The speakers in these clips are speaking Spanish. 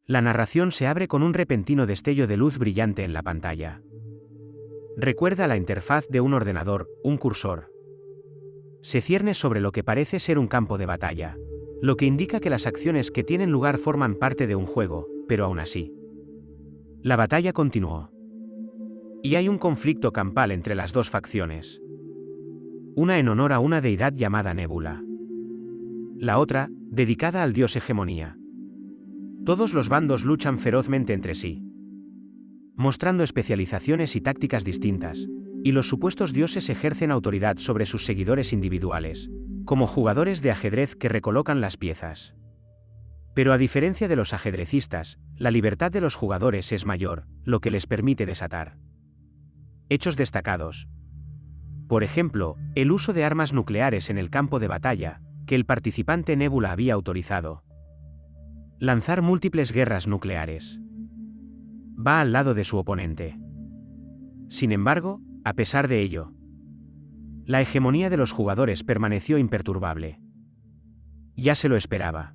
La narración se abre con un repentino destello de luz brillante en la pantalla. Recuerda la interfaz de un ordenador, un cursor. Se cierne sobre lo que parece ser un campo de batalla, lo que indica que las acciones que tienen lugar forman parte de un juego, pero aún así. La batalla continuó. Y hay un conflicto campal entre las dos facciones. Una en honor a una deidad llamada Nébula. La otra, dedicada al dios Hegemonía. Todos los bandos luchan ferozmente entre sí, mostrando especializaciones y tácticas distintas, y los supuestos dioses ejercen autoridad sobre sus seguidores individuales, como jugadores de ajedrez que recolocan las piezas. Pero a diferencia de los ajedrecistas, la libertad de los jugadores es mayor, lo que les permite desatar hechos destacados. Por ejemplo, el uso de armas nucleares en el campo de batalla, que el participante Nébula había autorizado. Lanzar múltiples guerras nucleares. Va al lado de su oponente. Sin embargo, a pesar de ello, la hegemonía de los jugadores permaneció imperturbable. Ya se lo esperaba.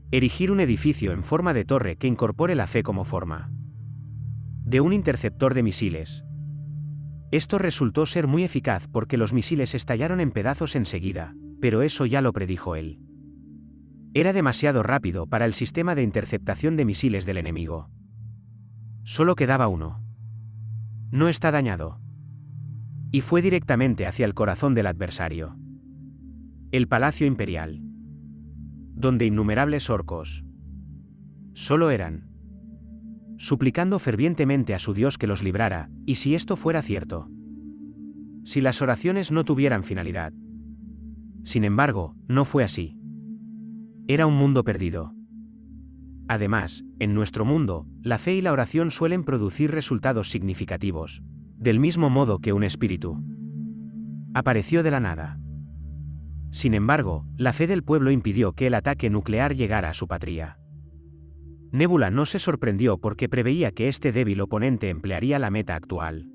Erigir un edificio en forma de torre que incorpore la fe como forma de un interceptor de misiles. Esto resultó ser muy eficaz porque los misiles estallaron en pedazos enseguida, pero eso ya lo predijo él. Era demasiado rápido para el sistema de interceptación de misiles del enemigo. Solo quedaba uno. No está dañado. Y fue directamente hacia el corazón del adversario. El Palacio Imperial. Donde innumerables orcos solo eran, suplicando fervientemente a su dios que los librara, y si esto fuera cierto. Si las oraciones no tuvieran finalidad. Sin embargo, no fue así. Era un mundo perdido. Además, en nuestro mundo, la fe y la oración suelen producir resultados significativos, del mismo modo que un espíritu apareció de la nada. Sin embargo, la fe del pueblo impidió que el ataque nuclear llegara a su patria. Nébula no se sorprendió porque preveía que este débil oponente emplearía la meta actual.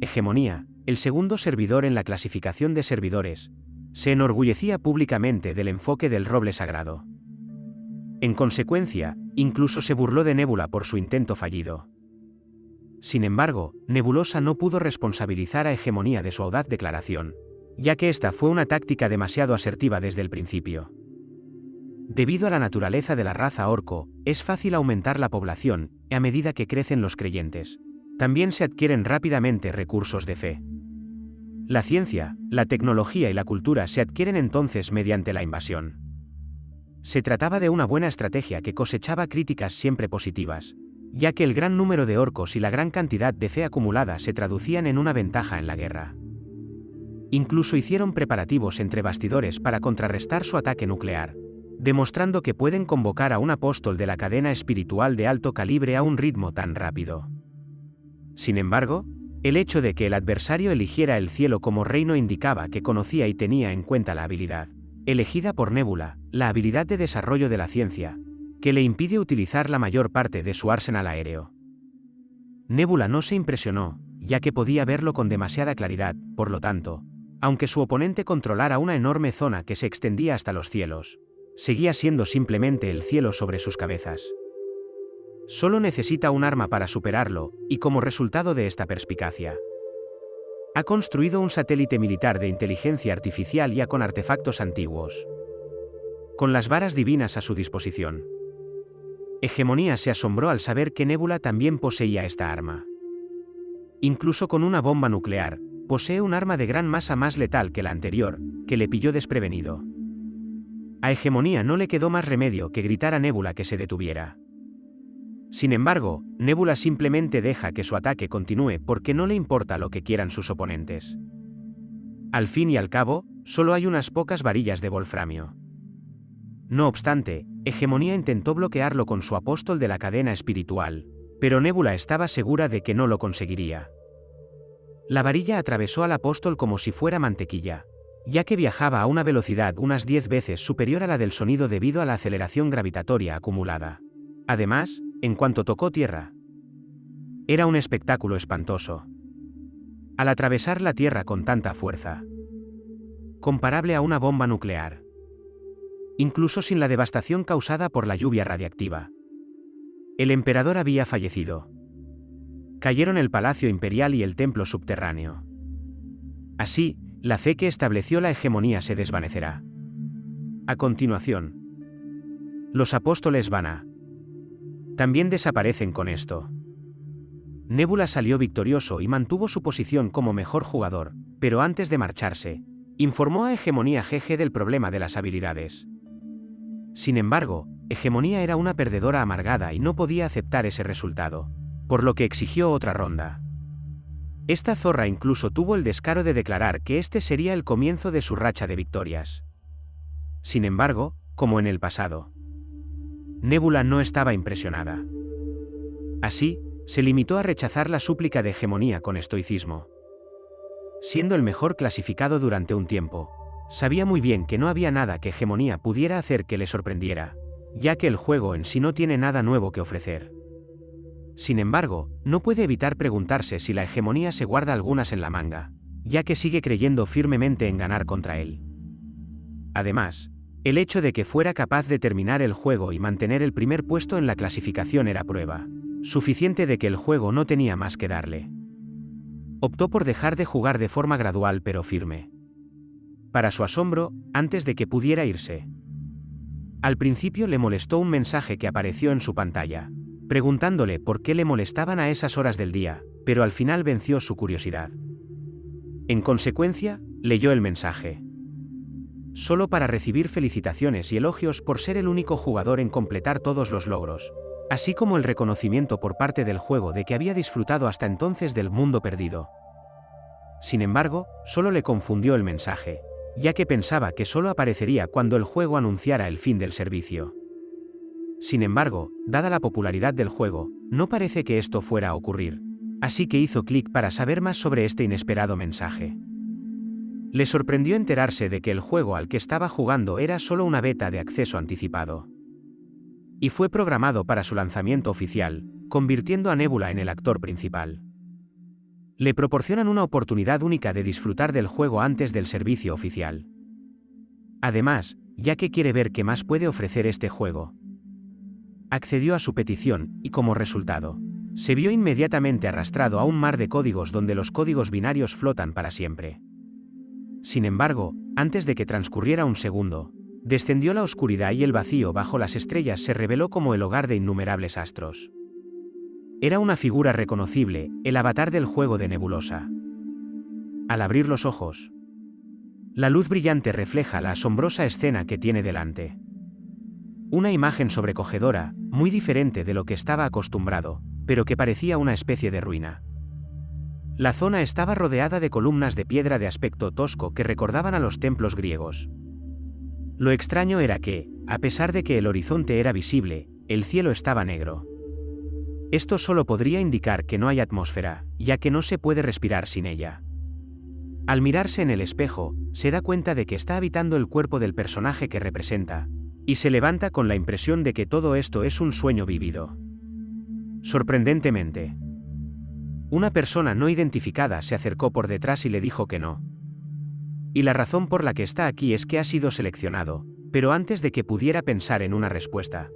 Hegemonía, el segundo servidor en la clasificación de servidores, se enorgullecía públicamente del enfoque del roble sagrado. En consecuencia, incluso se burló de Nébula por su intento fallido. Sin embargo, Nebulosa no pudo responsabilizar a Hegemonía de su audaz declaración, ya que esta fue una táctica demasiado asertiva desde el principio. Debido a la naturaleza de la raza orco, es fácil aumentar la población, y a medida que crecen los creyentes, también se adquieren rápidamente recursos de fe. La ciencia, la tecnología y la cultura se adquieren entonces mediante la invasión. Se trataba de una buena estrategia que cosechaba críticas siempre positivas, ya que el gran número de orcos y la gran cantidad de fe acumulada se traducían en una ventaja en la guerra. Incluso hicieron preparativos entre bastidores para contrarrestar su ataque nuclear, demostrando que pueden convocar a un apóstol de la cadena espiritual de alto calibre a un ritmo tan rápido. Sin embargo, el hecho de que el adversario eligiera el cielo como reino indicaba que conocía y tenía en cuenta la habilidad elegida por Nébula, la habilidad de desarrollo de la ciencia, que le impide utilizar la mayor parte de su arsenal aéreo. Nébula no se impresionó, ya que podía verlo con demasiada claridad, por lo tanto, aunque su oponente controlara una enorme zona que se extendía hasta los cielos, seguía siendo simplemente el cielo sobre sus cabezas. Solo necesita un arma para superarlo, y como resultado de esta perspicacia, ha construido un satélite militar de inteligencia artificial ya con artefactos antiguos, con las varas divinas a su disposición. Hegemonía se asombró al saber que Nébula también poseía esta arma. Incluso con una bomba nuclear, posee un arma de gran masa más letal que la anterior, que le pilló desprevenido. A Hegemonía no le quedó más remedio que gritar a Nébula que se detuviera. Sin embargo, Nébula simplemente deja que su ataque continúe porque no le importa lo que quieran sus oponentes. Al fin y al cabo, solo hay unas pocas varillas de wolframio. No obstante, Hegemonía intentó bloquearlo con su apóstol de la cadena espiritual, pero Nébula estaba segura de que no lo conseguiría. La varilla atravesó al apóstol como si fuera mantequilla, ya que viajaba a una velocidad unas 10 veces superior a la del sonido debido a la aceleración gravitatoria acumulada. Además, en cuanto tocó tierra, era un espectáculo espantoso. Al atravesar la tierra con tanta fuerza, comparable a una bomba nuclear, incluso sin la devastación causada por la lluvia radiactiva, El emperador había fallecido. Cayeron el palacio imperial y el templo subterráneo. Así, la fe que estableció la hegemonía se desvanecerá. A continuación, los apóstoles Vana también desaparecen con esto. Nebula salió victorioso y mantuvo su posición como mejor jugador, pero antes de marcharse, informó a Hegemonía GG del problema de las habilidades. Sin embargo, Hegemonía era una perdedora amargada y no podía aceptar ese resultado, por lo que exigió otra ronda. Esta zorra incluso tuvo el descaro de declarar que este sería el comienzo de su racha de victorias. Sin embargo, como en el pasado, Nebula no estaba impresionada. Así, se limitó a rechazar la súplica de Hegemonía con estoicismo. Siendo el mejor clasificado durante un tiempo, sabía muy bien que no había nada que Hegemonía pudiera hacer que le sorprendiera, ya que el juego en sí no tiene nada nuevo que ofrecer. Sin embargo, no puede evitar preguntarse si la Hegemonía se guarda algunas en la manga, ya que sigue creyendo firmemente en ganar contra él. Además, el hecho de que fuera capaz de terminar el juego y mantener el primer puesto en la clasificación era prueba suficiente de que el juego no tenía más que darle. Optó por dejar de jugar de forma gradual pero firme. Para su asombro, antes de que pudiera irse, al principio le molestó un mensaje que apareció en su pantalla, preguntándole por qué le molestaban a esas horas del día, pero al final venció su curiosidad. En consecuencia, leyó el mensaje. Solo para recibir felicitaciones y elogios por ser el único jugador en completar todos los logros, así como el reconocimiento por parte del juego de que había disfrutado hasta entonces del mundo perdido. Sin embargo, solo le confundió el mensaje, ya que pensaba que solo aparecería cuando el juego anunciara el fin del servicio. Sin embargo, dada la popularidad del juego, no parece que esto fuera a ocurrir, así que hizo clic para saber más sobre este inesperado mensaje. Le sorprendió enterarse de que el juego al que estaba jugando era solo una beta de acceso anticipado. Y fue programado para su lanzamiento oficial, convirtiendo a Nebula en el actor principal. Le proporcionan una oportunidad única de disfrutar del juego antes del servicio oficial. Además, ya que quiere ver qué más puede ofrecer este juego, accedió a su petición, y como resultado, se vio inmediatamente arrastrado a un mar de códigos donde los códigos binarios flotan para siempre. Sin embargo, antes de que transcurriera un segundo, descendió la oscuridad y el vacío bajo las estrellas se reveló como el hogar de innumerables astros. Era una figura reconocible, el avatar del juego de Nebulosa. Al abrir los ojos, la luz brillante refleja la asombrosa escena que tiene delante. Una imagen sobrecogedora, muy diferente de lo que estaba acostumbrado, pero que parecía una especie de ruina. La zona estaba rodeada de columnas de piedra de aspecto tosco que recordaban a los templos griegos. Lo extraño era que, a pesar de que el horizonte era visible, el cielo estaba negro. Esto solo podría indicar que no hay atmósfera, ya que no se puede respirar sin ella. Al mirarse en el espejo, se da cuenta de que está habitando el cuerpo del personaje que representa, y se levanta con la impresión de que todo esto es un sueño vívido. Sorprendentemente, una persona no identificada se acercó por detrás y le dijo que no. Y la razón por la que está aquí es que ha sido seleccionado, pero antes de que pudiera pensar en una respuesta,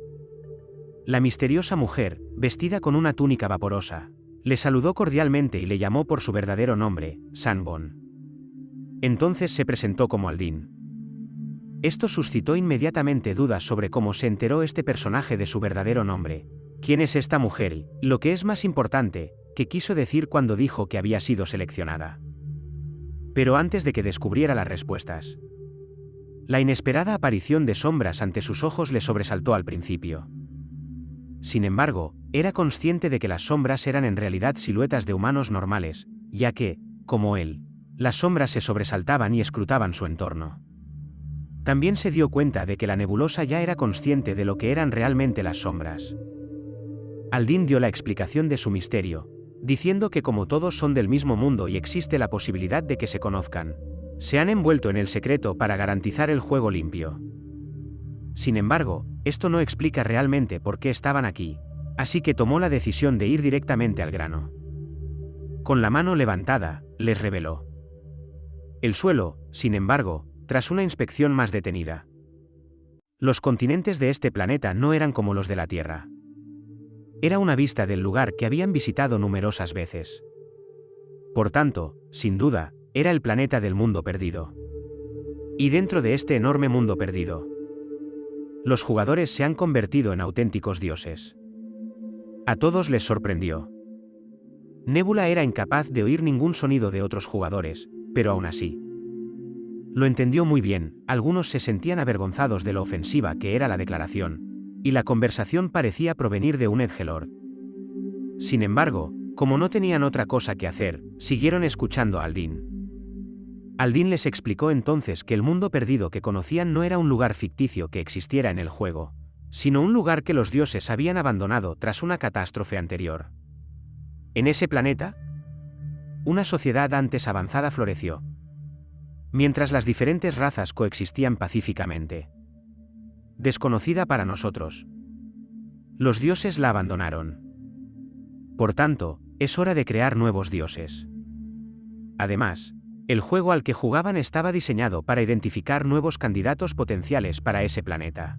la misteriosa mujer, vestida con una túnica vaporosa, le saludó cordialmente y le llamó por su verdadero nombre, Sanbon. Entonces se presentó como Aldin. Esto suscitó inmediatamente dudas sobre cómo se enteró este personaje de su verdadero nombre, quién es esta mujer y, lo que es más importante, qué quiso decir cuando dijo que había sido seleccionada. Pero antes de que descubriera las respuestas, la inesperada aparición de sombras ante sus ojos le sobresaltó al principio. Sin embargo, era consciente de que las sombras eran en realidad siluetas de humanos normales, ya que, como él, las sombras se sobresaltaban y escrutaban su entorno. También se dio cuenta de que la nebulosa ya era consciente de lo que eran realmente las sombras. Aldin dio la explicación de su misterio, diciendo que como todos son del mismo mundo y existe la posibilidad de que se conozcan, se han envuelto en el secreto para garantizar el juego limpio. Sin embargo, esto no explica realmente por qué estaban aquí, así que tomó la decisión de ir directamente al grano. Con la mano levantada, les reveló el suelo, sin embargo, tras una inspección más detenida. Los continentes de este planeta no eran como los de la Tierra. Era una vista del lugar que habían visitado numerosas veces. Por tanto, sin duda, era el planeta del mundo perdido. Y dentro de este enorme mundo perdido, los jugadores se han convertido en auténticos dioses. A todos les sorprendió. Nebula era incapaz de oír ningún sonido de otros jugadores, pero aún así lo entendió muy bien. Algunos se sentían avergonzados de lo ofensiva que era la declaración, y la conversación parecía provenir de un edgelord. Sin embargo, como no tenían otra cosa que hacer, siguieron escuchando a Aldin. Aldin les explicó entonces que el mundo perdido que conocían no era un lugar ficticio que existiera en el juego, sino un lugar que los dioses habían abandonado tras una catástrofe anterior. En ese planeta, una sociedad antes avanzada floreció, mientras las diferentes razas coexistían pacíficamente. Desconocida para nosotros, los dioses la abandonaron. Por tanto, es hora de crear nuevos dioses. Además, el juego al que jugaban estaba diseñado para identificar nuevos candidatos potenciales para ese planeta.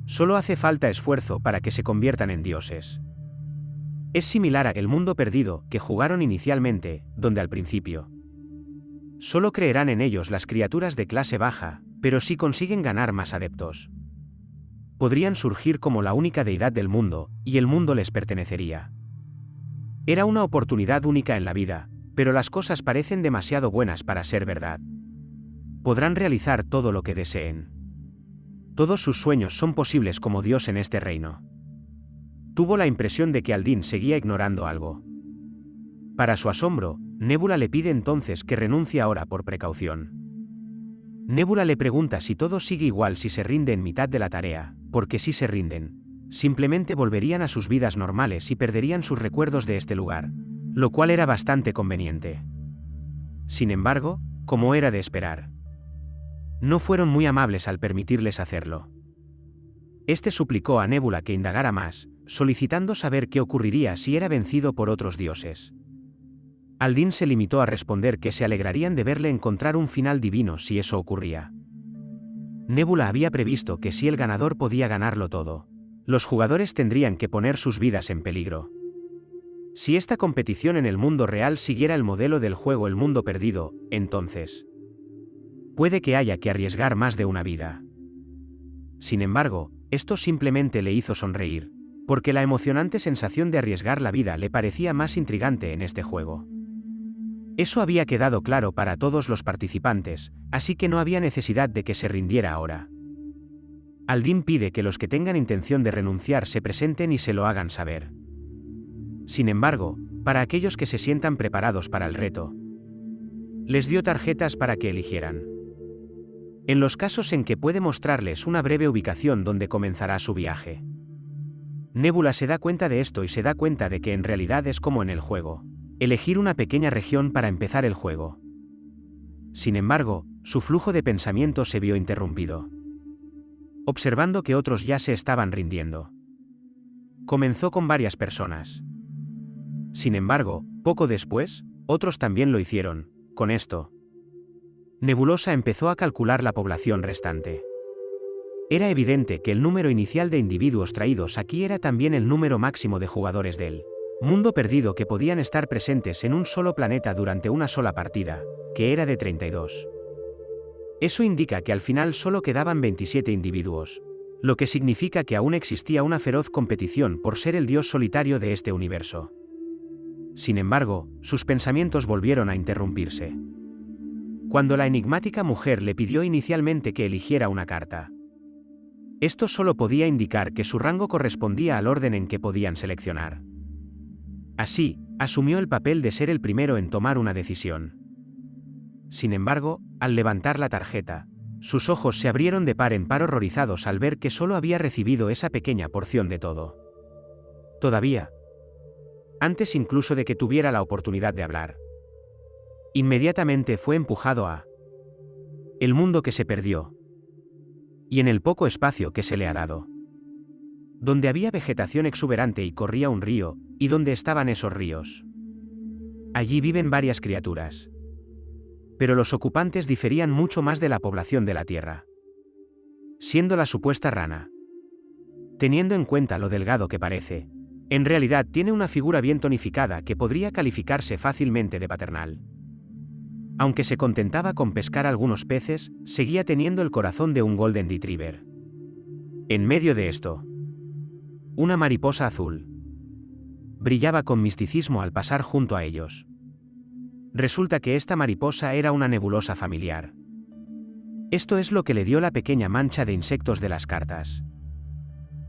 Solo hace falta esfuerzo para que se conviertan en dioses. Es similar a El Mundo Perdido, que jugaron inicialmente, donde al principio solo creerán en ellos las criaturas de clase baja, pero si consiguen ganar más adeptos, podrían surgir como la única deidad del mundo, y el mundo les pertenecería. Era una oportunidad única en la vida, pero las cosas parecen demasiado buenas para ser verdad. Podrán realizar todo lo que deseen. Todos sus sueños son posibles como Dios en este reino. Tuvo la impresión de que Aldin seguía ignorando algo. Para su asombro, Nebula le pide entonces que renuncie ahora por precaución. Nebula le pregunta si todo sigue igual si se rinde en mitad de la tarea, porque si se rinden, simplemente volverían a sus vidas normales y perderían sus recuerdos de este lugar, lo cual era bastante conveniente. Sin embargo, como era de esperar, no fueron muy amables al permitirles hacerlo. Este suplicó a Nebula que indagara más, solicitando saber qué ocurriría si era vencido por otros dioses. Aldin se limitó a responder que se alegrarían de verle encontrar un final divino si eso ocurría. Nebula había previsto que si el ganador podía ganarlo todo, los jugadores tendrían que poner sus vidas en peligro. Si esta competición en el mundo real siguiera el modelo del juego El Mundo Perdido, entonces puede que haya que arriesgar más de una vida. Sin embargo, esto simplemente le hizo sonreír, porque la emocionante sensación de arriesgar la vida le parecía más intrigante en este juego. Eso había quedado claro para todos los participantes, así que no había necesidad de que se rindiera ahora. Aldin pide que los que tengan intención de renunciar se presenten y se lo hagan saber. Sin embargo, para aquellos que se sientan preparados para el reto, les dio tarjetas para que eligieran. En los casos en que puede mostrarles una breve ubicación donde comenzará su viaje. Nebula se da cuenta de esto y se da cuenta de que en realidad es como en el juego. Elegir una pequeña región para empezar el juego. Sin embargo, su flujo de pensamiento se vio interrumpido. Observando que otros ya se estaban rindiendo. Comenzó con varias personas. Sin embargo, poco después, otros también lo hicieron. Con esto, Nebulosa empezó a calcular la población restante. Era evidente que el número inicial de individuos traídos aquí era también el número máximo de jugadores del Mundo Perdido que podían estar presentes en un solo planeta durante una sola partida, que era de 32. Eso indica que al final solo quedaban 27 individuos, lo que significa que aún existía una feroz competición por ser el dios solitario de este universo. Sin embargo, sus pensamientos volvieron a interrumpirse. Cuando la enigmática mujer le pidió inicialmente que eligiera una carta. Esto solo podía indicar que su rango correspondía al orden en que podían seleccionar. Así, asumió el papel de ser el primero en tomar una decisión. Sin embargo, al levantar la tarjeta, sus ojos se abrieron de par en par horrorizados al ver que solo había recibido esa pequeña porción de todo. Todavía, antes incluso de que tuviera la oportunidad de hablar, inmediatamente fue empujado a el mundo que se perdió, y en el poco espacio que se le ha dado, donde había vegetación exuberante y corría un río, y donde estaban esos ríos. Allí viven varias criaturas. Pero los ocupantes diferían mucho más de la población de la Tierra. Siendo la supuesta rana. Teniendo en cuenta lo delgado que parece, En realidad tiene una figura bien tonificada que podría calificarse fácilmente de paternal. Aunque se contentaba con pescar algunos peces, seguía teniendo el corazón de un Golden Retriever. En medio de esto, una mariposa azul brillaba con misticismo al pasar junto a ellos. Resulta que esta mariposa era una nebulosa familiar. Esto es lo que le dio la pequeña mancha de insectos de las cartas.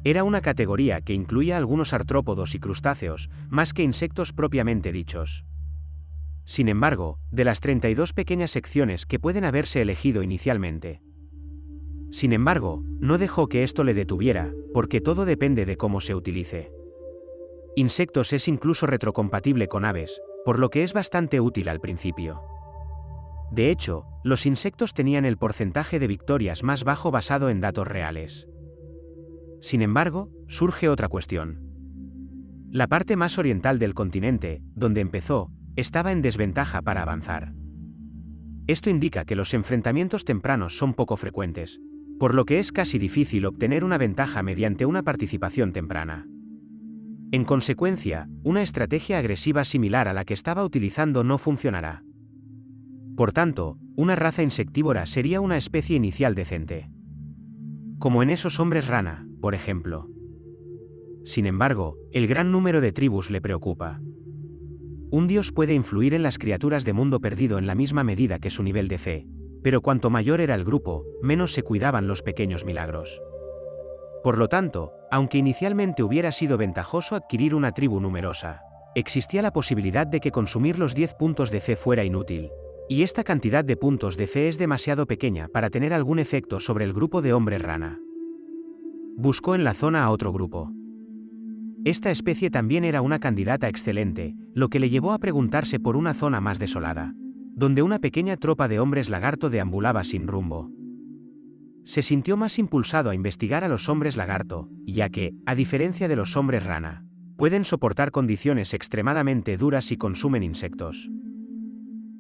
Era una categoría que incluía algunos artrópodos y crustáceos, más que insectos propiamente dichos. Sin embargo, de las 32 pequeñas secciones que pueden haberse elegido inicialmente. Sin embargo, no dejó que esto le detuviera, porque todo depende de cómo se utilice. Insectos es incluso retrocompatible con aves, por lo que es bastante útil al principio. De hecho, los insectos tenían el porcentaje de victorias más bajo basado en datos reales. Sin embargo, surge otra cuestión. La parte más oriental del continente, donde empezó, estaba en desventaja para avanzar. Esto indica que los enfrentamientos tempranos son poco frecuentes, por lo que es casi difícil obtener una ventaja mediante una participación temprana. En consecuencia, una estrategia agresiva similar a la que estaba utilizando no funcionará. Por tanto, una raza insectívora sería una especie inicial decente. Como en esos hombres rana, por ejemplo. Sin embargo, el gran número de tribus le preocupa. Un dios puede influir en las criaturas de mundo perdido en la misma medida que su nivel de fe, pero cuanto mayor era el grupo, menos se cuidaban los pequeños milagros. Por lo tanto, aunque inicialmente hubiera sido ventajoso adquirir una tribu numerosa, existía la posibilidad de que consumir los 10 puntos de fe fuera inútil, y esta cantidad de puntos de fe es demasiado pequeña para tener algún efecto sobre el grupo de hombres rana. Buscó en la zona a otro grupo. Esta especie también era una candidata excelente, lo que le llevó a preguntarse por una zona más desolada, donde una pequeña tropa de hombres lagarto deambulaba sin rumbo. Se sintió más impulsado a investigar a los hombres lagarto, ya que, a diferencia de los hombres rana, pueden soportar condiciones extremadamente duras y consumen insectos.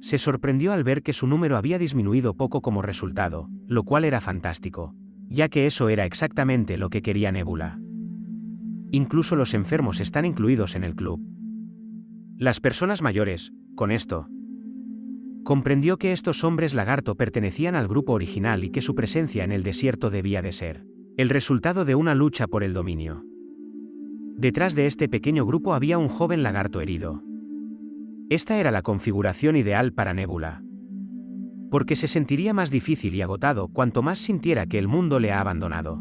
Se sorprendió al ver que su número había disminuido poco como resultado, lo cual era fantástico, ya que eso era exactamente lo que quería Nebula. Incluso los enfermos están incluidos en el club. Las personas mayores, con esto, comprendió que estos hombres lagarto pertenecían al grupo original y que su presencia en el desierto debía de ser el resultado de una lucha por el dominio. Detrás de este pequeño grupo había un joven lagarto herido. Esta era la configuración ideal para Nebula. Porque se sentiría más difícil y agotado cuanto más sintiera que el mundo le ha abandonado.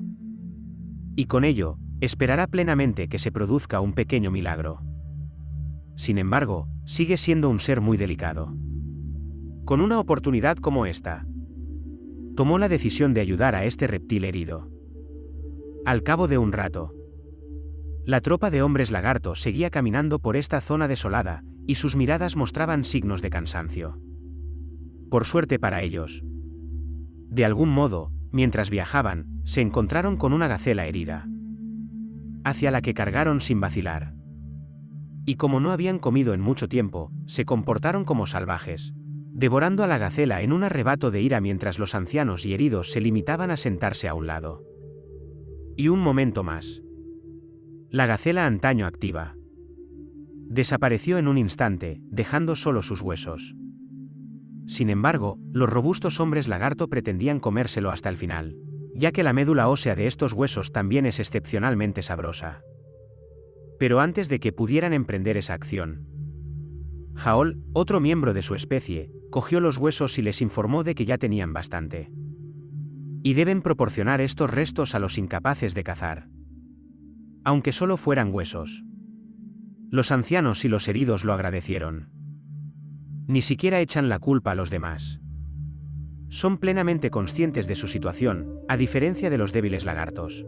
Y con ello, esperará plenamente que se produzca un pequeño milagro. Sin embargo, sigue siendo un ser muy delicado. Con una oportunidad como esta, tomó la decisión de ayudar a este reptil herido. Al cabo de un rato, la tropa de hombres lagarto seguía caminando por esta zona desolada, y sus miradas mostraban signos de cansancio. Por suerte para ellos. De algún modo, mientras viajaban, se encontraron con una gacela herida, hacia la que cargaron sin vacilar. Y como no habían comido en mucho tiempo, se comportaron como salvajes, devorando a la gacela en un arrebato de ira mientras los ancianos y heridos se limitaban a sentarse a un lado. Y un momento más. La gacela antaño activa desapareció en un instante, dejando solo sus huesos. Sin embargo, los robustos hombres lagarto pretendían comérselo hasta el final, ya que la médula ósea de estos huesos también es excepcionalmente sabrosa. Pero antes de que pudieran emprender esa acción, Jaol, otro miembro de su especie, cogió los huesos y les informó de que ya tenían bastante. Y deben proporcionar estos restos a los incapaces de cazar. Aunque solo fueran huesos. Los ancianos y los heridos lo agradecieron. Ni siquiera echan la culpa a los demás. Son plenamente conscientes de su situación, a diferencia de los débiles lagartos.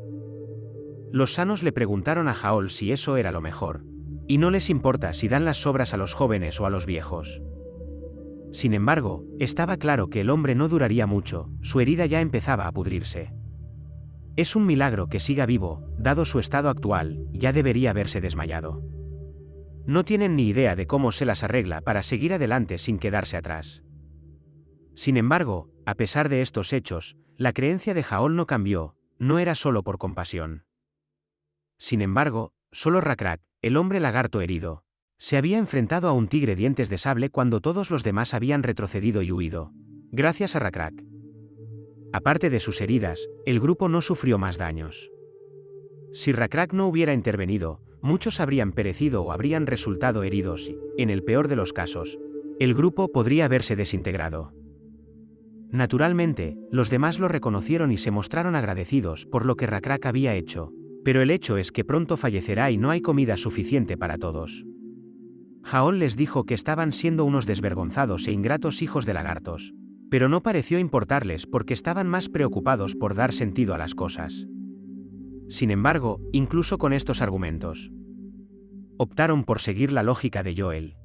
Los sanos le preguntaron a Jaol si eso era lo mejor, y no les importa si dan las sobras a los jóvenes o a los viejos. Sin embargo, estaba claro que el hombre no duraría mucho, su herida ya empezaba a pudrirse. Es un milagro que siga vivo, dado su estado actual, ya debería haberse desmayado. No tienen ni idea de cómo se las arregla para seguir adelante sin quedarse atrás. Sin embargo, a pesar de estos hechos, la creencia de Jaol no cambió, no era solo por compasión. Sin embargo, solo Rakrak, el hombre lagarto herido, se había enfrentado a un tigre dientes de sable cuando todos los demás habían retrocedido y huido. Gracias a Rakrak. Aparte de sus heridas, el grupo no sufrió más daños. Si Rakrak no hubiera intervenido, muchos habrían perecido o habrían resultado heridos y, en el peor de los casos, el grupo podría haberse desintegrado. Naturalmente, los demás lo reconocieron y se mostraron agradecidos por lo que Rakrak había hecho, pero el hecho es que pronto fallecerá y no hay comida suficiente para todos. Jaol les dijo que estaban siendo unos desvergonzados e ingratos hijos de lagartos, pero no pareció importarles porque estaban más preocupados por dar sentido a las cosas. Sin embargo, incluso con estos argumentos, optaron por seguir la lógica de Joel.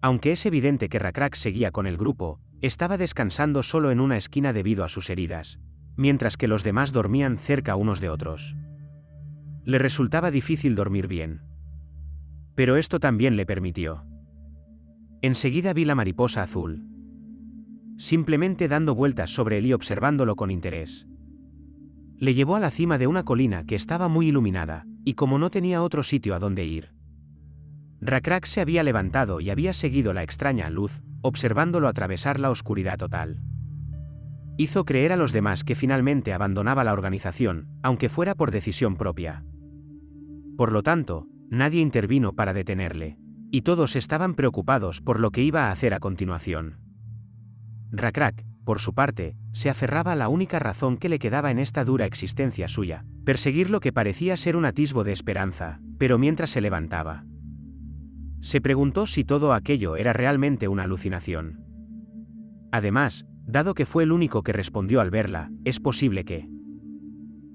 Aunque es evidente que Rakrak seguía con el grupo, estaba descansando solo en una esquina debido a sus heridas, mientras que los demás dormían cerca unos de otros. Le resultaba difícil dormir bien. Pero esto también le permitió. Enseguida vi la mariposa azul, simplemente dando vueltas sobre él y observándolo con interés. Le llevó a la cima de una colina que estaba muy iluminada, y como no tenía otro sitio a donde ir, Rakrak se había levantado y había seguido la extraña luz, observándolo atravesar la oscuridad total. Hizo creer a los demás que finalmente abandonaba la organización, aunque fuera por decisión propia. Por lo tanto, nadie intervino para detenerle, y todos estaban preocupados por lo que iba a hacer a continuación. Rakrak, por su parte, se aferraba a la única razón que le quedaba en esta dura existencia suya, perseguir lo que parecía ser un atisbo de esperanza, pero mientras se levantaba, se preguntó si todo aquello era realmente una alucinación. Además, dado que fue el único que respondió al verla, es posible que,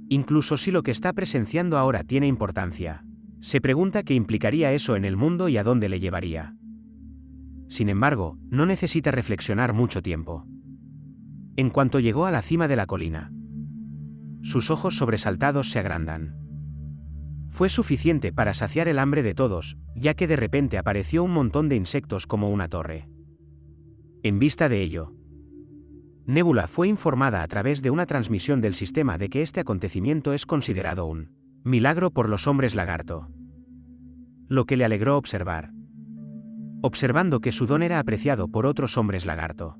incluso si lo que está presenciando ahora tiene importancia, se pregunta qué implicaría eso en el mundo y a dónde le llevaría. Sin embargo, no necesita reflexionar mucho tiempo. En cuanto llegó a la cima de la colina, sus ojos sobresaltados se agrandan. Fue suficiente para saciar el hambre de todos, ya que de repente apareció un montón de insectos como una torre. En vista de ello, Nebula fue informada a través de una transmisión del sistema de que este acontecimiento es considerado un milagro por los hombres lagarto. Lo que le alegró observar, observando que su don era apreciado por otros hombres lagarto.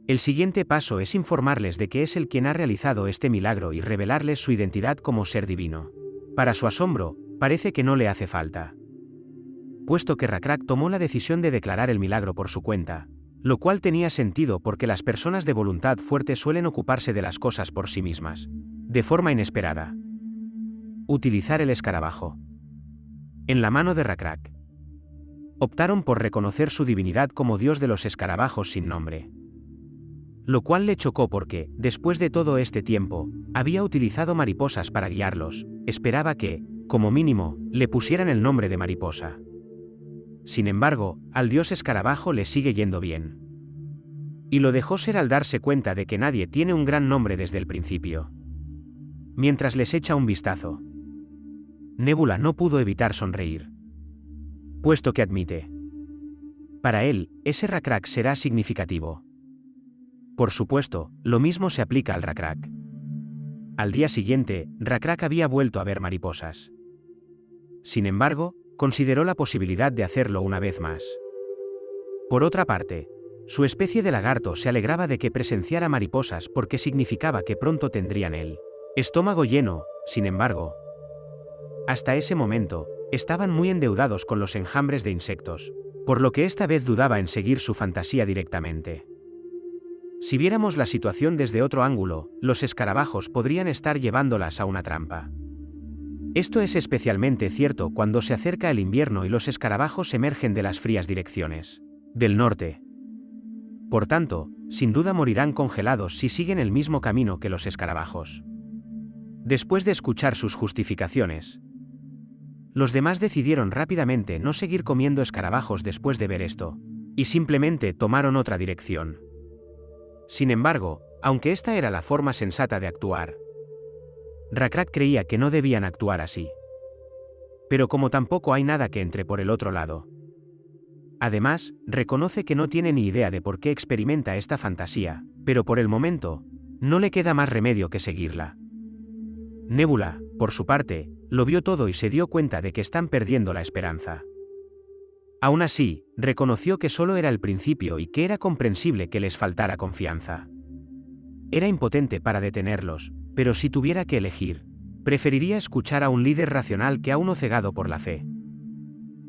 El siguiente paso es informarles de que es él quien ha realizado este milagro y revelarles su identidad como ser divino. Para su asombro, parece que no le hace falta, puesto que Rakrak tomó la decisión de declarar el milagro por su cuenta, lo cual tenía sentido porque las personas de voluntad fuerte suelen ocuparse de las cosas por sí mismas, de forma inesperada. Utilizar el escarabajo. En la mano de Rakrak, optaron por reconocer su divinidad como dios de los escarabajos sin nombre. Lo cual le chocó porque, después de todo este tiempo, había utilizado mariposas para guiarlos, esperaba que, como mínimo, le pusieran el nombre de mariposa. Sin embargo, al dios escarabajo le sigue yendo bien. Y lo dejó ser al darse cuenta de que nadie tiene un gran nombre desde el principio. Mientras les echa un vistazo, Nebula no pudo evitar sonreír, puesto que admite, para él, ese Rakrak será significativo. Por supuesto, lo mismo se aplica al Rakrak. Al día siguiente, Rakrak había vuelto a ver mariposas. Sin embargo, consideró la posibilidad de hacerlo una vez más. Por otra parte, su especie de lagarto se alegraba de que presenciara mariposas porque significaba que pronto tendrían el estómago lleno. Sin embargo, hasta ese momento, estaban muy endeudados con los enjambres de insectos, por lo que esta vez dudaba en seguir su fantasía directamente. Si viéramos la situación desde otro ángulo, los escarabajos podrían estar llevándolas a una trampa. Esto es especialmente cierto cuando se acerca el invierno y los escarabajos emergen de las frías direcciones del norte. Por tanto, sin duda morirán congelados si siguen el mismo camino que los escarabajos. Después de escuchar sus justificaciones, los demás decidieron rápidamente no seguir comiendo escarabajos después de ver esto, y simplemente tomaron otra dirección. Sin embargo, aunque esta era la forma sensata de actuar, Rakrak creía que no debían actuar así. Pero como tampoco hay nada que entre por el otro lado. Además, reconoce que no tiene ni idea de por qué experimenta esta fantasía, pero por el momento, no le queda más remedio que seguirla. Nebula, por su parte, lo vio todo y se dio cuenta de que están perdiendo la esperanza. Aún así, reconoció que solo era el principio y que era comprensible que les faltara confianza. Era impotente para detenerlos, pero si tuviera que elegir, preferiría escuchar a un líder racional que a uno cegado por la fe.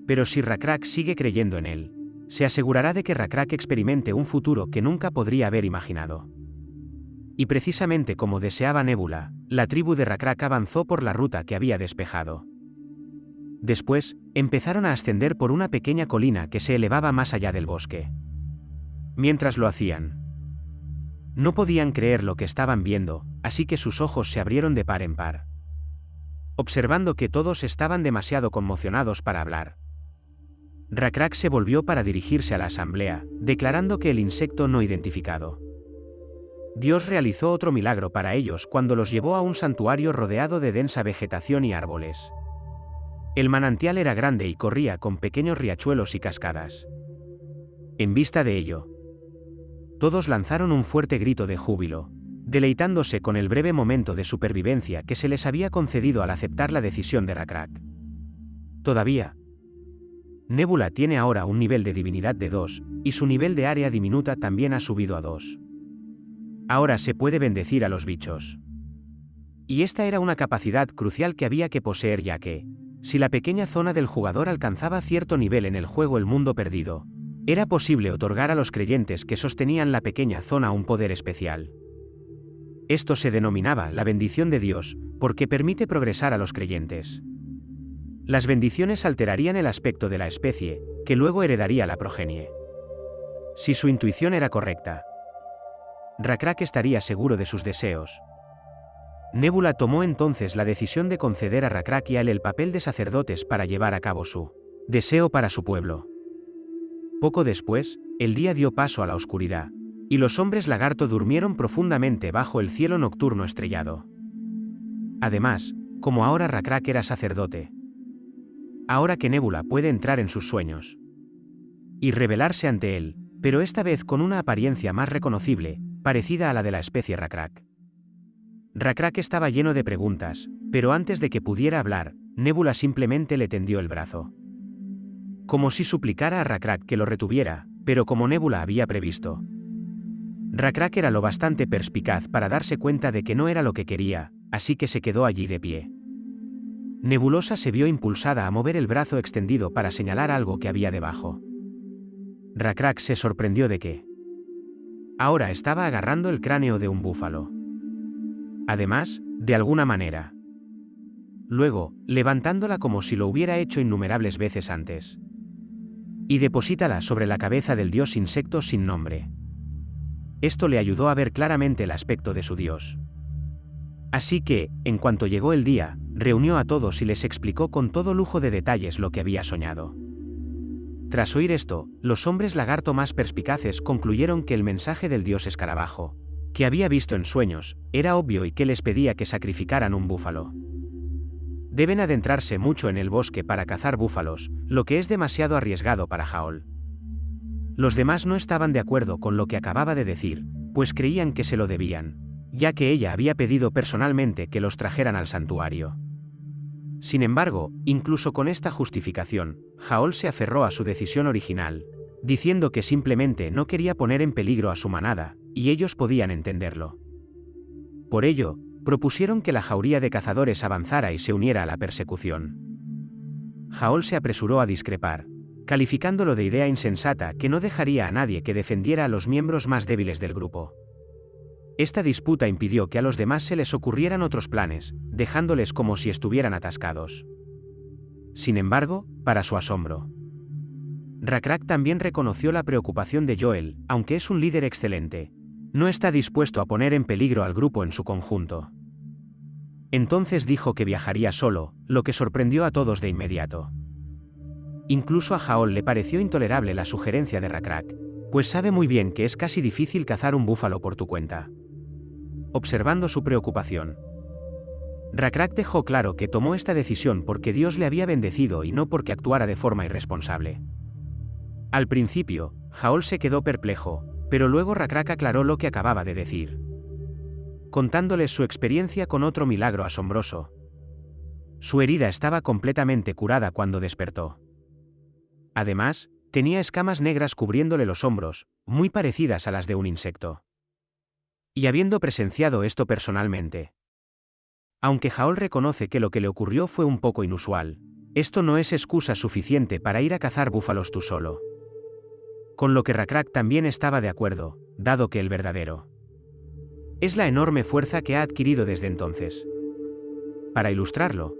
Pero si Rakrak sigue creyendo en él, se asegurará de que Rakrak experimente un futuro que nunca podría haber imaginado. Y precisamente como deseaba Nebula, la tribu de Rakrak avanzó por la ruta que había despejado. Después, empezaron a ascender por una pequeña colina que se elevaba más allá del bosque. Mientras lo hacían, no podían creer lo que estaban viendo, así que sus ojos se abrieron de par en par. Observando que todos estaban demasiado conmocionados para hablar, Rakrak se volvió para dirigirse a la asamblea, declarando que el insecto no identificado. Dios realizó otro milagro para ellos cuando los llevó a un santuario rodeado de densa vegetación y árboles. El manantial era grande y corría con pequeños riachuelos y cascadas. En vista de ello, todos lanzaron un fuerte grito de júbilo, deleitándose con el breve momento de supervivencia que se les había concedido al aceptar la decisión de Rakrak. Todavía, Nebula tiene ahora un nivel de divinidad de 2, y su nivel de área diminuta también ha subido a 2. Ahora se puede bendecir a los bichos. Y esta era una capacidad crucial que había que poseer, ya que, si la pequeña zona del jugador alcanzaba cierto nivel en el juego El Mundo Perdido, era posible otorgar a los creyentes que sostenían la pequeña zona un poder especial. Esto se denominaba la bendición de Dios, porque permite progresar a los creyentes. Las bendiciones alterarían el aspecto de la especie, que luego heredaría la progenie. Si su intuición era correcta, Rakrak estaría seguro de sus deseos. Nebula tomó entonces la decisión de conceder a Rakrak y a él el papel de sacerdotes para llevar a cabo su deseo para su pueblo. Poco después, el día dio paso a la oscuridad, y los hombres lagarto durmieron profundamente bajo el cielo nocturno estrellado. Además, como ahora Rakrak era sacerdote, ahora que Nebula puede entrar en sus sueños y revelarse ante él, pero esta vez con una apariencia más reconocible, parecida a la de la especie Rakrak. Rakrak estaba lleno de preguntas, pero antes de que pudiera hablar, Nebula simplemente le tendió el brazo. Como si suplicara a Rakrak que lo retuviera, pero como Nebula había previsto, Rakrak era lo bastante perspicaz para darse cuenta de que no era lo que quería, así que se quedó allí de pie. Nebulosa se vio impulsada a mover el brazo extendido para señalar algo que había debajo. Rakrak se sorprendió de que ahora estaba agarrando el cráneo de un búfalo. Además, de alguna manera. Luego, levantándola como si lo hubiera hecho innumerables veces antes. Y deposítala sobre la cabeza del dios insecto sin nombre. Esto le ayudó a ver claramente el aspecto de su dios. Así que, en cuanto llegó el día, reunió a todos y les explicó con todo lujo de detalles lo que había soñado. Tras oír esto, los hombres lagarto más perspicaces concluyeron que el mensaje del dios escarabajo, que había visto en sueños, era obvio y que les pedía que sacrificaran un búfalo. Deben adentrarse mucho en el bosque para cazar búfalos, lo que es demasiado arriesgado para Haol. Los demás no estaban de acuerdo con lo que acababa de decir, pues creían que se lo debían, ya que ella había pedido personalmente que los trajeran al santuario. Sin embargo, incluso con esta justificación, Haol se aferró a su decisión original, diciendo que simplemente no quería poner en peligro a su manada, y ellos podían entenderlo. Por ello, propusieron que la jauría de cazadores avanzara y se uniera a la persecución. Haol se apresuró a discrepar, calificándolo de idea insensata que no dejaría a nadie que defendiera a los miembros más débiles del grupo. Esta disputa impidió que a los demás se les ocurrieran otros planes, dejándoles como si estuvieran atascados. Sin embargo, para su asombro, Rakrak también reconoció la preocupación de Joel, aunque es un líder excelente, no está dispuesto a poner en peligro al grupo en su conjunto. Entonces dijo que viajaría solo, lo que sorprendió a todos de inmediato. Incluso a Haol le pareció intolerable la sugerencia de Rakrak, pues sabe muy bien que es casi difícil cazar un búfalo por tu cuenta. Observando su preocupación, Rakrak dejó claro que tomó esta decisión porque Dios le había bendecido y no porque actuara de forma irresponsable. Al principio, Haol se quedó perplejo, pero luego Rakrak aclaró lo que acababa de decir, contándoles su experiencia con otro milagro asombroso. Su herida estaba completamente curada cuando despertó. Además, tenía escamas negras cubriéndole los hombros, muy parecidas a las de un insecto. Y habiendo presenciado esto personalmente, aunque Haol reconoce que lo que le ocurrió fue un poco inusual, esto no es excusa suficiente para ir a cazar búfalos tú solo. Con lo que Rakrak también estaba de acuerdo, dado que el verdadero es la enorme fuerza que ha adquirido desde entonces. Para ilustrarlo,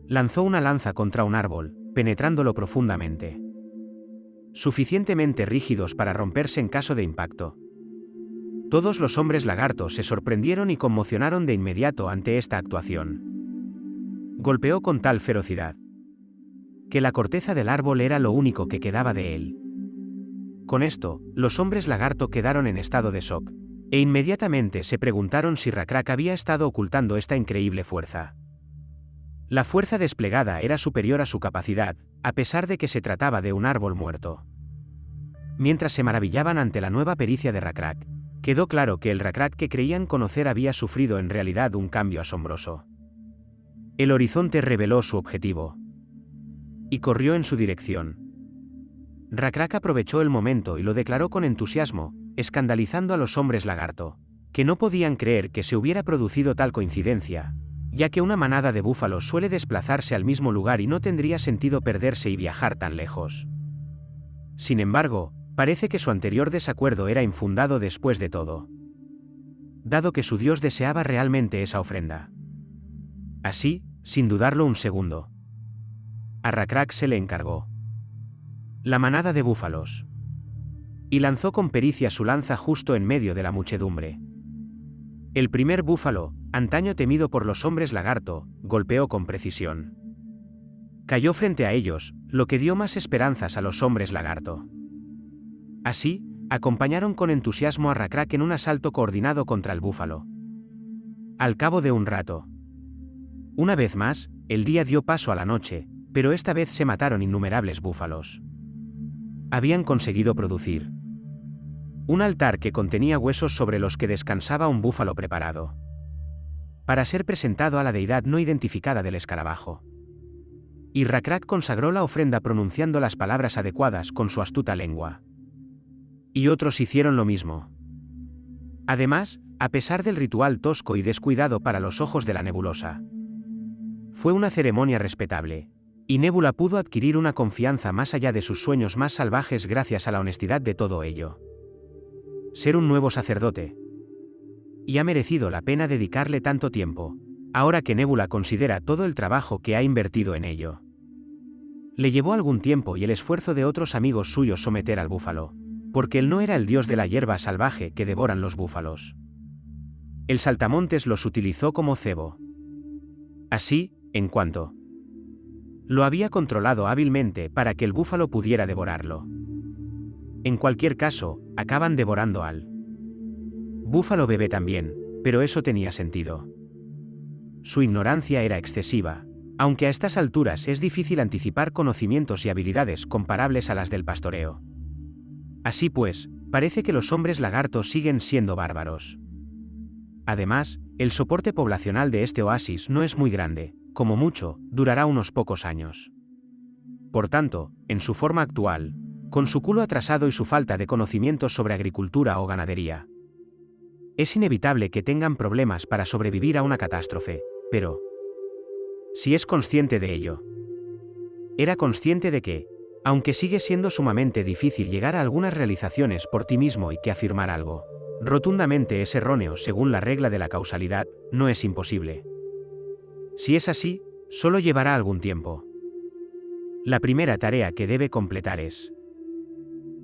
lanzó una lanza contra un árbol, penetrándolo profundamente, suficientemente rígidos para romperse en caso de impacto. Todos los hombres lagartos se sorprendieron y conmocionaron de inmediato ante esta actuación. Golpeó con tal ferocidad que la corteza del árbol era lo único que quedaba de él. Con esto, los hombres lagarto quedaron en estado de shock, e inmediatamente se preguntaron si Rakrak había estado ocultando esta increíble fuerza. La fuerza desplegada era superior a su capacidad, a pesar de que se trataba de un árbol muerto. Mientras se maravillaban ante la nueva pericia de Rakrak, quedó claro que el Rakrak que creían conocer había sufrido en realidad un cambio asombroso. El horizonte reveló su objetivo y corrió en su dirección. Rakrak aprovechó el momento y lo declaró con entusiasmo, escandalizando a los hombres lagarto, que no podían creer que se hubiera producido tal coincidencia, ya que una manada de búfalos suele desplazarse al mismo lugar y no tendría sentido perderse y viajar tan lejos. Sin embargo, parece que su anterior desacuerdo era infundado después de todo, dado que su dios deseaba realmente esa ofrenda. Así, sin dudarlo un segundo, a Rakrak se le encargó la manada de búfalos, y lanzó con pericia su lanza justo en medio de la muchedumbre. El primer búfalo, antaño temido por los hombres lagarto, golpeó con precisión. Cayó frente a ellos, lo que dio más esperanzas a los hombres lagarto. Así, acompañaron con entusiasmo a Rakrak en un asalto coordinado contra el búfalo. Al cabo de un rato, una vez más, el día dio paso a la noche, pero esta vez se mataron innumerables búfalos. Habían conseguido producir un altar que contenía huesos sobre los que descansaba un búfalo preparado para ser presentado a la deidad no identificada del escarabajo. Y Rakrak consagró la ofrenda pronunciando las palabras adecuadas con su astuta lengua. Y otros hicieron lo mismo. Además, a pesar del ritual tosco y descuidado para los ojos de la nebulosa, fue una ceremonia respetable, y Nebula pudo adquirir una confianza más allá de sus sueños más salvajes gracias a la honestidad de todo ello. Ser un nuevo sacerdote. Y ha merecido la pena dedicarle tanto tiempo, ahora que Nebula considera todo el trabajo que ha invertido en ello. Le llevó algún tiempo y el esfuerzo de otros amigos suyos someter al búfalo, porque él no era el dios de la hierba salvaje que devoran los búfalos. El saltamontes los utilizó como cebo. Así, en cuanto lo había controlado hábilmente para que el búfalo pudiera devorarlo. En cualquier caso, acaban devorando al búfalo bebé también, pero eso tenía sentido. Su ignorancia era excesiva, aunque a estas alturas es difícil anticipar conocimientos y habilidades comparables a las del pastoreo. Así pues, parece que los hombres lagartos siguen siendo bárbaros. Además, el soporte poblacional de este oasis no es muy grande, como mucho, durará unos pocos años. Por tanto, en su forma actual, con su culo atrasado y su falta de conocimientos sobre agricultura o ganadería, es inevitable que tengan problemas para sobrevivir a una catástrofe, pero si es consciente de ello, era consciente de que, aunque sigue siendo sumamente difícil llegar a algunas realizaciones por ti mismo y que afirmar algo rotundamente es erróneo según la regla de la causalidad, no es imposible. Si es así, solo llevará algún tiempo. La primera tarea que debe completar es: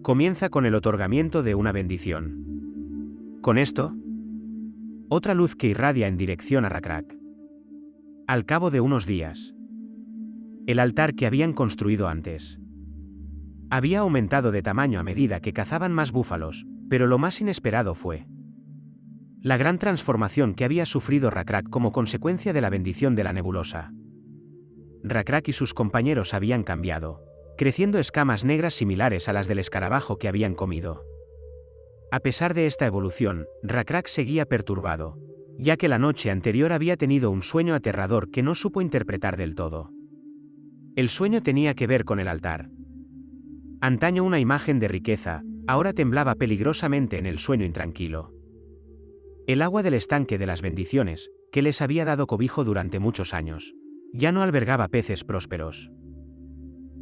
comienza con el otorgamiento de una bendición. Con esto, otra luz que irradia en dirección a Rakrak. Al cabo de unos días, el altar que habían construido antes había aumentado de tamaño a medida que cazaban más búfalos, pero lo más inesperado fue la gran transformación que había sufrido Rakrak como consecuencia de la bendición de la nebulosa. Rakrak y sus compañeros habían cambiado, creciendo escamas negras similares a las del escarabajo que habían comido. A pesar de esta evolución, Rakrak seguía perturbado, ya que la noche anterior había tenido un sueño aterrador que no supo interpretar del todo. El sueño tenía que ver con el altar. Antaño una imagen de riqueza, ahora temblaba peligrosamente en el sueño intranquilo. El agua del estanque de las bendiciones, que les había dado cobijo durante muchos años, ya no albergaba peces prósperos.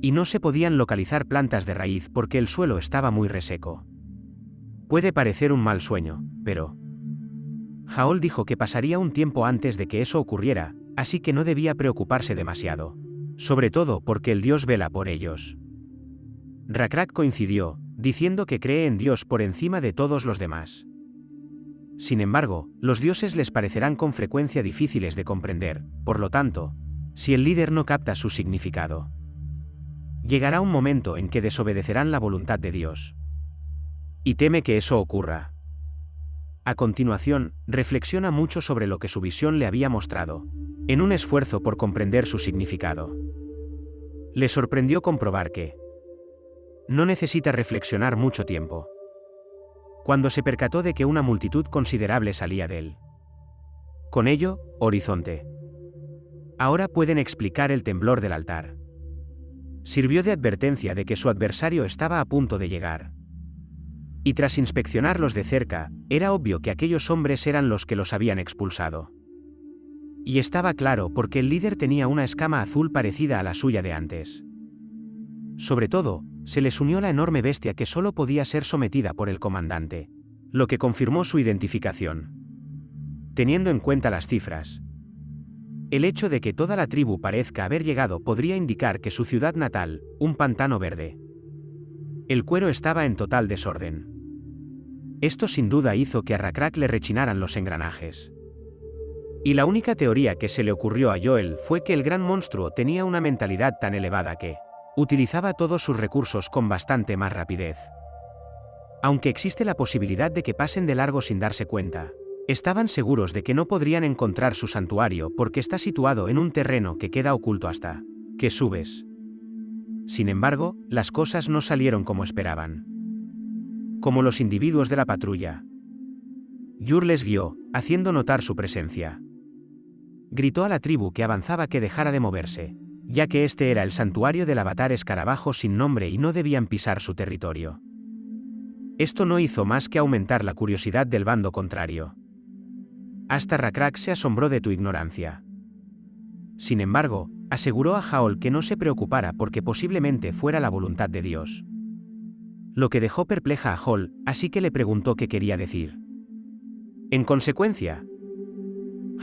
Y no se podían localizar plantas de raíz porque el suelo estaba muy reseco. Puede parecer un mal sueño, pero Haol dijo que pasaría un tiempo antes de que eso ocurriera, así que no debía preocuparse demasiado. Sobre todo porque el Dios vela por ellos. Rakrak coincidió, diciendo que cree en Dios por encima de todos los demás. Sin embargo, los dioses les parecerán con frecuencia difíciles de comprender, por lo tanto, si el líder no capta su significado, llegará un momento en que desobedecerán la voluntad de Dios. Y teme que eso ocurra. A continuación, reflexiona mucho sobre lo que su visión le había mostrado, en un esfuerzo por comprender su significado. Le sorprendió comprobar que no necesita reflexionar mucho tiempo. Cuando se percató de que una multitud considerable salía de él. Con ello, horizonte. Ahora pueden explicar el temblor del altar. Sirvió de advertencia de que su adversario estaba a punto de llegar. Y tras inspeccionarlos de cerca, era obvio que aquellos hombres eran los que los habían expulsado. Y estaba claro porque el líder tenía una escama azul parecida a la suya de antes. Sobre todo, se les unió la enorme bestia que solo podía ser sometida por el comandante, lo que confirmó su identificación. Teniendo en cuenta las cifras, el hecho de que toda la tribu parezca haber llegado podría indicar que su ciudad natal, un pantano verde. El cuero estaba en total desorden. Esto sin duda hizo que a Rakrak le rechinaran los engranajes. Y la única teoría que se le ocurrió a Joel fue que el gran monstruo tenía una mentalidad tan elevada que utilizaba todos sus recursos con bastante más rapidez. Aunque existe la posibilidad de que pasen de largo sin darse cuenta, estaban seguros de que no podrían encontrar su santuario porque está situado en un terreno que queda oculto hasta que subes. Sin embargo, las cosas no salieron como esperaban. Como los individuos de la patrulla, Yur les guió, haciendo notar su presencia. Gritó a la tribu que avanzaba que dejara de moverse, ya que este era el santuario del avatar escarabajo sin nombre y no debían pisar su territorio. Esto no hizo más que aumentar la curiosidad del bando contrario. Hasta Rakrak se asombró de tu ignorancia. Sin embargo, aseguró a Haol que no se preocupara porque posiblemente fuera la voluntad de Dios. Lo que dejó perpleja a Haol, así que le preguntó qué quería decir. En consecuencia,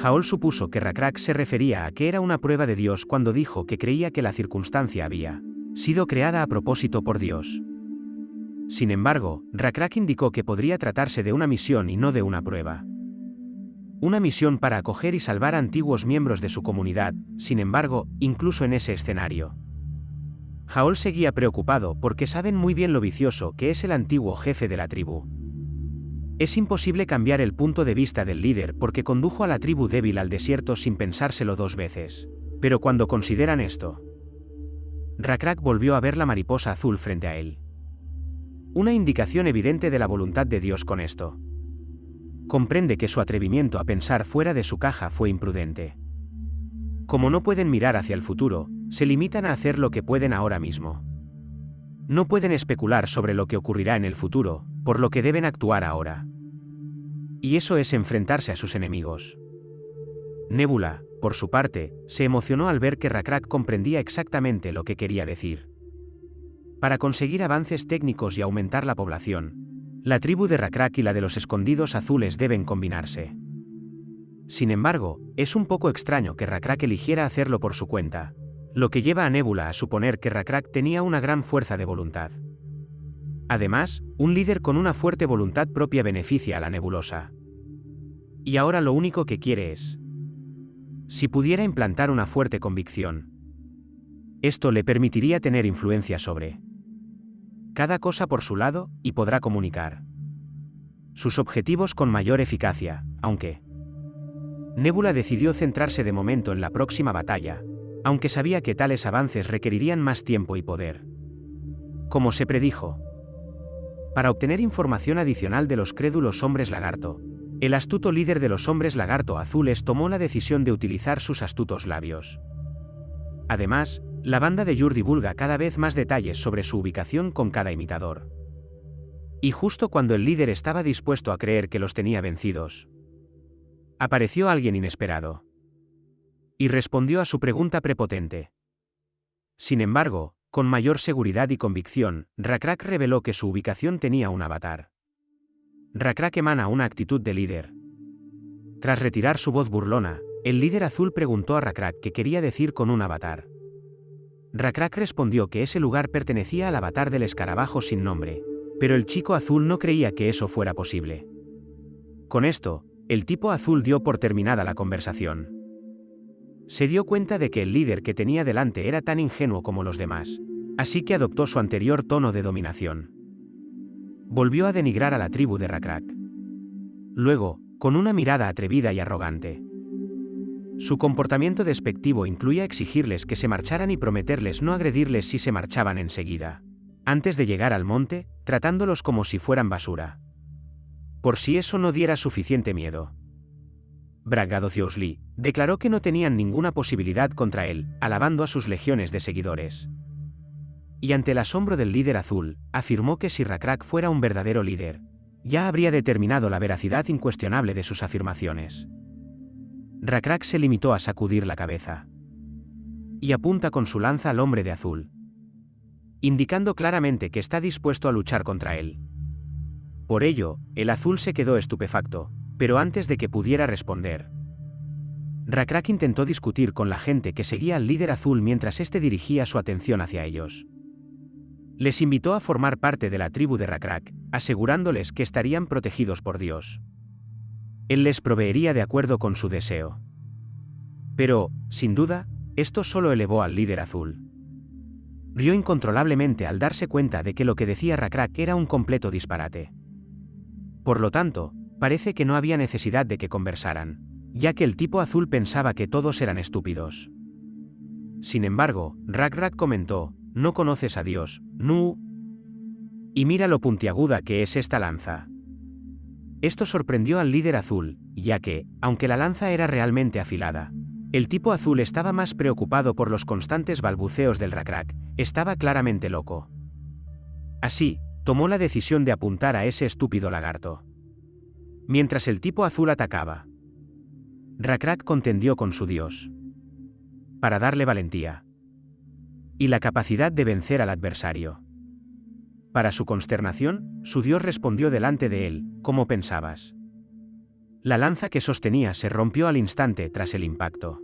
Haol supuso que Rakrak se refería a que era una prueba de Dios cuando dijo que creía que la circunstancia había sido creada a propósito por Dios. Sin embargo, Rakrak indicó que podría tratarse de una misión y no de una prueba. Una misión para acoger y salvar a antiguos miembros de su comunidad, sin embargo, incluso en ese escenario. Haol seguía preocupado porque saben muy bien lo vicioso que es el antiguo jefe de la tribu. Es imposible cambiar el punto de vista del líder porque condujo a la tribu débil al desierto sin pensárselo dos veces. Pero cuando consideran esto, Rakrak volvió a ver la mariposa azul frente a él. Una indicación evidente de la voluntad de Dios con esto. Comprende que su atrevimiento a pensar fuera de su caja fue imprudente. Como no pueden mirar hacia el futuro, se limitan a hacer lo que pueden ahora mismo. No pueden especular sobre lo que ocurrirá en el futuro, por lo que deben actuar ahora. Y eso es enfrentarse a sus enemigos. Nebula, por su parte, se emocionó al ver que Rakrak comprendía exactamente lo que quería decir. Para conseguir avances técnicos y aumentar la población, la tribu de Rakrak y la de los escondidos azules deben combinarse. Sin embargo, es un poco extraño que Rakrak eligiera hacerlo por su cuenta, lo que lleva a Nebula a suponer que Rakrak tenía una gran fuerza de voluntad. Además, un líder con una fuerte voluntad propia beneficia a la nebulosa. Y ahora lo único que quiere es, si pudiera implantar una fuerte convicción, esto le permitiría tener influencia sobre cada cosa por su lado, y podrá comunicar sus objetivos con mayor eficacia, aunque Nebula decidió centrarse de momento en la próxima batalla, aunque sabía que tales avances requerirían más tiempo y poder. Como se predijo, para obtener información adicional de los crédulos hombres lagarto, El astuto líder de los hombres lagarto azules tomó la decisión de utilizar sus astutos labios. Además, la banda de Yur divulga cada vez más detalles sobre su ubicación con cada imitador. Y justo cuando el líder estaba dispuesto a creer que los tenía vencidos, apareció alguien inesperado. Y respondió a su pregunta prepotente. Sin embargo, con mayor seguridad y convicción, Rakrak reveló que su ubicación tenía un avatar. Rakrak emana una actitud de líder. Tras retirar su voz burlona, el líder azul preguntó a Rakrak qué quería decir con un avatar. Rakrak respondió que ese lugar pertenecía al avatar del escarabajo sin nombre, pero el chico azul no creía que eso fuera posible. Con esto, el tipo azul dio por terminada la conversación. Se dio cuenta de que el líder que tenía delante era tan ingenuo como los demás, así que adoptó su anterior tono de dominación. Volvió a denigrar a la tribu de Rakrak. Luego, con una mirada atrevida y arrogante. Su comportamiento despectivo incluía exigirles que se marcharan y prometerles no agredirles si se marchaban enseguida, antes de llegar al monte, tratándolos como si fueran basura. Por si eso no diera suficiente miedo. Braggadociosly declaró que no tenían ninguna posibilidad contra él, alabando a sus legiones de seguidores. Y ante el asombro del líder azul, afirmó que si Rakrak fuera un verdadero líder, ya habría determinado la veracidad incuestionable de sus afirmaciones. Rakrak se limitó a sacudir la cabeza. Y apunta con su lanza al hombre de azul, indicando claramente que está dispuesto a luchar contra él. Por ello, el azul se quedó estupefacto, pero antes de que pudiera responder, Rakrak intentó discutir con la gente que seguía al líder azul mientras éste dirigía su atención hacia ellos. Les invitó a formar parte de la tribu de Rakrak, asegurándoles que estarían protegidos por Dios. Él les proveería de acuerdo con su deseo. Pero, sin duda, esto solo elevó al líder azul. Rió incontrolablemente al darse cuenta de que lo que decía Rakrak era un completo disparate. Por lo tanto, parece que no había necesidad de que conversaran, ya que el tipo azul pensaba que todos eran estúpidos. Sin embargo, Rakrak comentó: «No conoces a Dios, Nu. Y mira lo puntiaguda que es esta lanza». Esto sorprendió al líder azul, ya que, aunque la lanza era realmente afilada, el tipo azul estaba más preocupado por los constantes balbuceos del Rakrak, estaba claramente loco. Así, tomó la decisión de apuntar a ese estúpido lagarto. Mientras el tipo azul atacaba, Rakrak contendió con su dios, para darle valentía y la capacidad de vencer al adversario. Para su consternación, su dios respondió delante de él: «¿Cómo pensabas?». La lanza que sostenía se rompió al instante tras el impacto.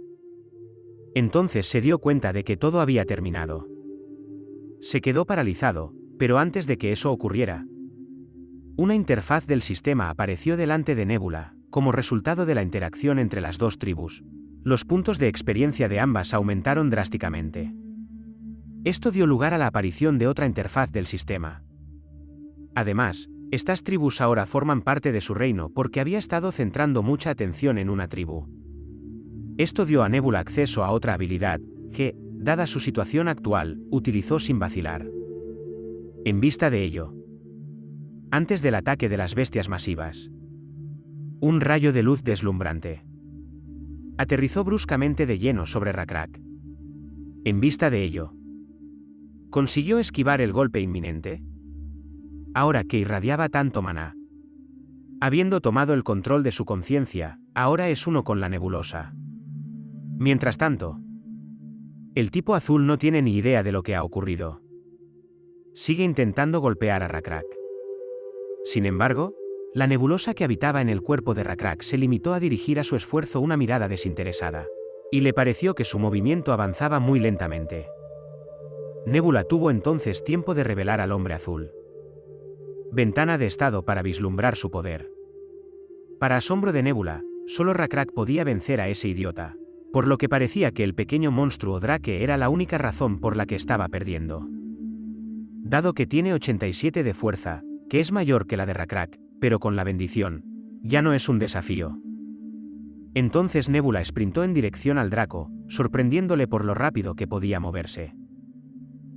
Entonces se dio cuenta de que todo había terminado. Se quedó paralizado, pero antes de que eso ocurriera, una interfaz del sistema apareció delante de Nebula, como resultado de la interacción entre las dos tribus. Los puntos de experiencia de ambas aumentaron drásticamente. Esto dio lugar a la aparición de otra interfaz del sistema. Además, estas tribus ahora forman parte de su reino porque había estado centrando mucha atención en una tribu. Esto dio a Nebula acceso a otra habilidad, que, dada su situación actual, utilizó sin vacilar. En vista de ello, antes del ataque de las bestias masivas, un rayo de luz deslumbrante aterrizó bruscamente de lleno sobre Rakrak. En vista de ello, ¿consiguió esquivar el golpe inminente? Ahora que irradiaba tanto maná, habiendo tomado el control de su conciencia, ahora es uno con la nebulosa. Mientras tanto, el tipo azul no tiene ni idea de lo que ha ocurrido. Sigue intentando golpear a Rakrak. Sin embargo, la nebulosa que habitaba en el cuerpo de Rakrak se limitó a dirigir a su esfuerzo una mirada desinteresada, y le pareció que su movimiento avanzaba muy lentamente. Nebula tuvo entonces tiempo de revelar al hombre azul. Ventana de estado para vislumbrar su poder. Para asombro de Nebula, solo Rakrak podía vencer a ese idiota, por lo que parecía que el pequeño monstruo Drake era la única razón por la que estaba perdiendo. Dado que tiene 87 de fuerza, que es mayor que la de Rakrak, pero con la bendición, ya no es un desafío. Entonces Nebula sprintó en dirección al Draco, sorprendiéndole por lo rápido que podía moverse.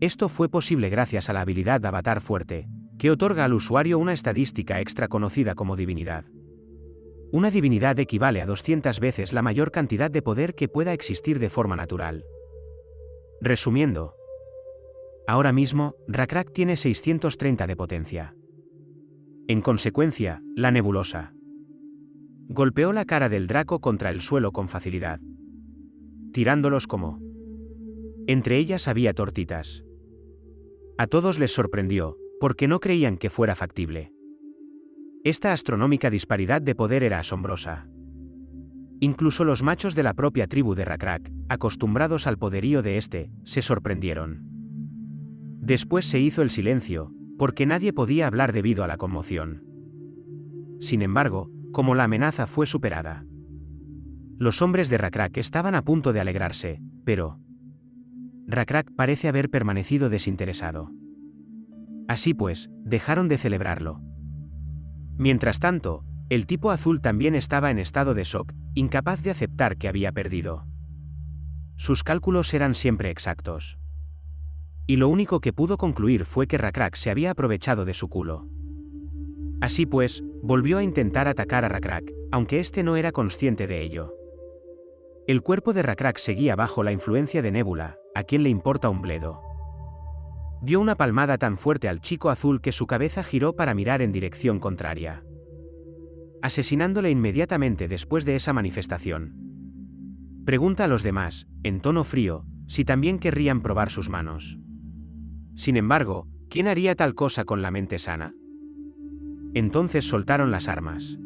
Esto fue posible gracias a la habilidad de Avatar Fuerte, que otorga al usuario una estadística extra conocida como divinidad. Una divinidad equivale a 200 veces la mayor cantidad de poder que pueda existir de forma natural. Resumiendo, ahora mismo, Rakrak tiene 630 de potencia. En consecuencia, la nebulosa golpeó la cara del Draco contra el suelo con facilidad, tirándolos como. Entre ellas había tortitas. A todos les sorprendió, porque no creían que fuera factible. Esta astronómica disparidad de poder era asombrosa. Incluso los machos de la propia tribu de Rakrak, acostumbrados al poderío de este, se sorprendieron. Después se hizo el silencio, porque nadie podía hablar debido a la conmoción. Sin embargo, como la amenaza fue superada, los hombres de Rakrak estaban a punto de alegrarse, pero Rakrak parece haber permanecido desinteresado. Así pues, dejaron de celebrarlo. Mientras tanto, el tipo azul también estaba en estado de shock, incapaz de aceptar que había perdido. Sus cálculos eran siempre exactos. Y lo único que pudo concluir fue que Rakrak se había aprovechado de su culo. Así pues, volvió a intentar atacar a Rakrak, aunque este no era consciente de ello. El cuerpo de Rakrak seguía bajo la influencia de Nebula, a quien le importa un bledo. Dio una palmada tan fuerte al chico azul que su cabeza giró para mirar en dirección contraria, asesinándole inmediatamente después de esa manifestación. Pregunta a los demás, en tono frío, si también querrían probar sus manos. Sin embargo, ¿quién haría tal cosa con la mente sana? Entonces soltaron las armas.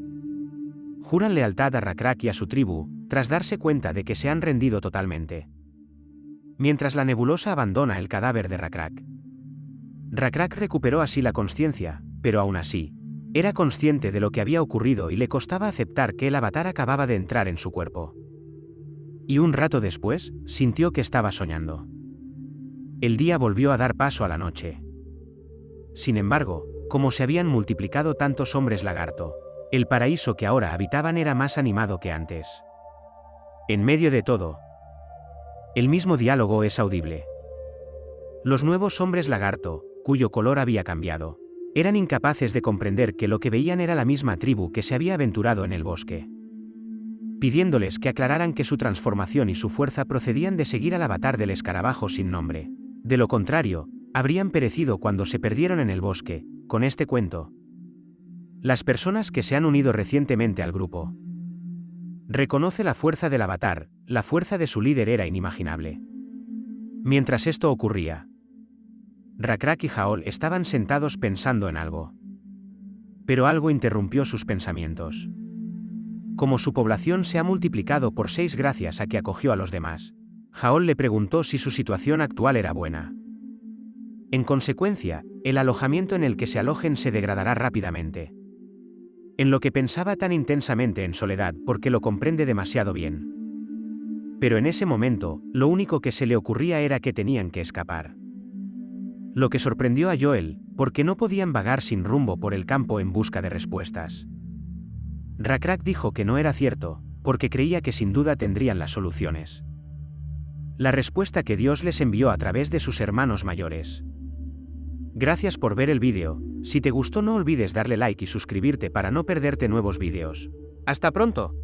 Juran lealtad a Rakrak y a su tribu, tras darse cuenta de que se han rendido totalmente. Mientras la nebulosa abandona el cadáver de Rakrak. Rakrak recuperó así la consciencia, pero aún así, era consciente de lo que había ocurrido y le costaba aceptar que el avatar acababa de entrar en su cuerpo. Y un rato después, sintió que estaba soñando. El día volvió a dar paso a la noche. Sin embargo, como se habían multiplicado tantos hombres lagarto, el paraíso que ahora habitaban era más animado que antes. En medio de todo, el mismo diálogo es audible. Los nuevos hombres lagarto, cuyo color había cambiado, eran incapaces de comprender que lo que veían era la misma tribu que se había aventurado en el bosque, pidiéndoles que aclararan que su transformación y su fuerza procedían de seguir al avatar del escarabajo sin nombre. De lo contrario, habrían perecido cuando se perdieron en el bosque. Con este cuento, las personas que se han unido recientemente al grupo reconoce la fuerza del avatar, la fuerza de su líder era inimaginable. Mientras esto ocurría, Rakrak y Jaol estaban sentados pensando en algo. Pero algo interrumpió sus pensamientos. Como su población se ha multiplicado por 6 gracias a que acogió a los demás, Jaol le preguntó si su situación actual era buena. En consecuencia, el alojamiento en el que se alojen se degradará rápidamente. En lo que pensaba tan intensamente en soledad porque lo comprende demasiado bien. Pero en ese momento, lo único que se le ocurría era que tenían que escapar. Lo que sorprendió a Joel, porque no podían vagar sin rumbo por el campo en busca de respuestas. Rakrak dijo que no era cierto, porque creía que sin duda tendrían las soluciones. La respuesta que Dios les envió a través de sus hermanos mayores. Gracias por ver el vídeo. Si te gustó no olvides darle like y suscribirte para no perderte nuevos vídeos. ¡Hasta pronto!